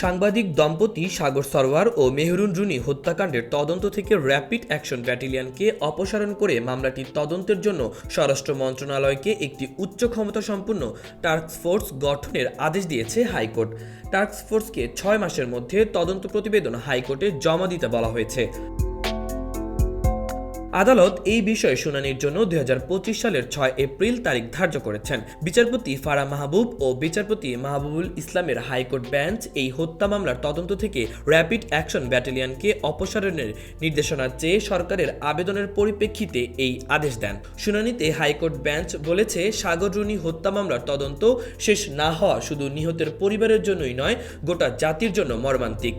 সাংবাদিক দম্পতি সাগর সরওয়ার ও মেহরুন রুনি হত্যাকাণ্ডের তদন্ত থেকে র্যাপিড অ্যাকশন ব্যাটালিয়নকে অপসারণ করে মামলাটির তদন্তের জন্য স্বরাষ্ট্র মন্ত্রণালয়কে একটি উচ্চ ক্ষমতাসম্পন্ন টাস্ক ফোর্স গঠনের আদেশ দিয়েছে হাইকোর্ট। টাস্ক ফোর্সকে 6 মাসের মধ্যে তদন্ত প্রতিবেদন হাইকোর্টে জমা দিতে বলা হয়েছে। আদালত এই বিষয়ে শুনানির জন্য 2025 সালের 6 এপ্রিল তারিখ ধার্য করেছেন। বিচারপতি ফারাহ মাহবুব ও বিচারপতি মাহবুবুল ইসলামের হাইকোর্ট বেঞ্চ এই হত্যা মামলার তদন্ত থেকে র্যাপিড অ্যাকশন ব্যাটালিয়নকে অপসারণের নির্দেশনা চেয়ে সরকারের আবেদনের পরিপ্রেক্ষিতে এই আদেশ দেন। শুনানিতে হাইকোর্ট বেঞ্চ বলেছে, সাগর রুনি হত্যা মামলার তদন্ত শেষ না হওয়া শুধু নিহতের পরিবারের জন্যই নয়, গোটা জাতির জন্য মর্মান্তিক।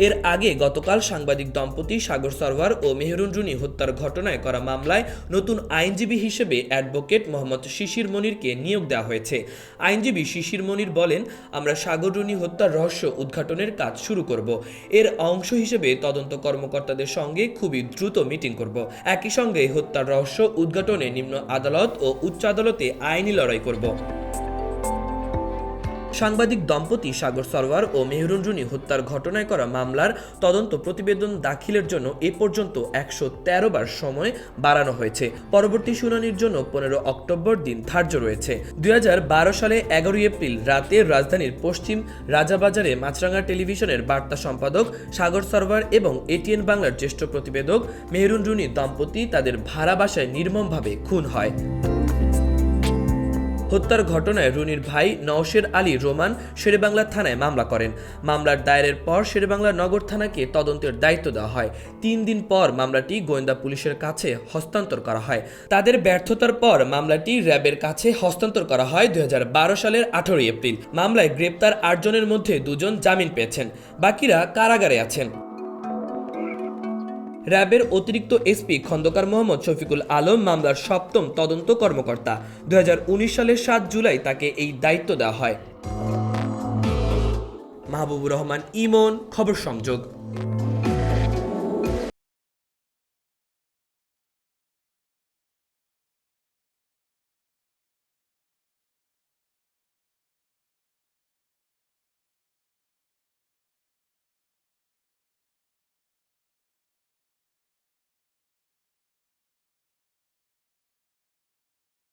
এর আগে গতকাল সাংবাদিক দম্পতি সাগর সরওয়ার ও মেহরুন রুনি হত্যার ঘটনায় করা মামলায় নতুন আইনজীবী হিসেবে অ্যাডভোকেট মোহাম্মদ শিশির মনিরকে নিয়োগ দেওয়া হয়েছে। আইনজীবী শিশির মনির বলেন, আমরা সাগর রুনি হত্যার রহস্য উদ্ঘাটনের কাজ শুরু করব। এর অংশ হিসেবে তদন্ত কর্মকর্তাদের সঙ্গে খুবই দ্রুত মিটিং করব। একই সঙ্গে হত্যার রহস্য উদ্ঘাটনে নিম্ন আদালত ও উচ্চ আদালতে আইনি লড়াই করব। সাংবাদিক দম্পতি সাগর সরওয়ার ও মেহরুন রুনি হত্যার ঘটনায় করা মামলার তদন্ত প্রতিবেদন দাখিলের জন্য এ পর্যন্ত 113 বার সময় বাড়ানো হয়েছে। পরবর্তী শুনানির জন্য 15 অক্টোবর দিন ধার্য রয়েছে। 2012 সালে 11 এপ্রিল রাতে রাজধানীর পশ্চিম রাজাবাজারে মাছরাঙা টেলিভিশনের বার্তা সম্পাদক সাগর সরওয়ার এবং এটিএন বাংলার জ্যেষ্ঠ প্রতিবেদক মেহরুন রুনি দম্পতি তাদের ভাড়া বাসায় নির্মমভাবে খুন হয়। হত্যার ঘটনায় রুনির ভাই নওশের আলী রোমান শেরেবাংলা থানায় মামলা করেন। মামলার দায়েরের পর শেরেবাংলা নগর থানাকে তদন্তের দায়িত্ব দেওয়া হয়। 3 দিন পর মামলাটি গোয়েন্দা পুলিশের কাছে হস্তান্তর করা হয়। তাদের ব্যর্থতার পর মামলাটি র্যাবের কাছে হস্তান্তর করা হয় 2012 সালের 18 এপ্রিল। মামলায় গ্রেপ্তার 8 জনের মধ্যে 2 জন জামিন পেয়েছেন, বাকিরা কারাগারে আছেন। র্যাবের অতিরিক্ত এসপি খন্দকার মোহাম্মদ শফিকুল আলম মামলার 7ম তদন্ত কর্মকর্তা। 2019 সালের 7 জুলাই তাকে এই দায়িত্ব দেওয়া হয়। মাহবুবুর রহমান ইমন, খবর সংযোগ।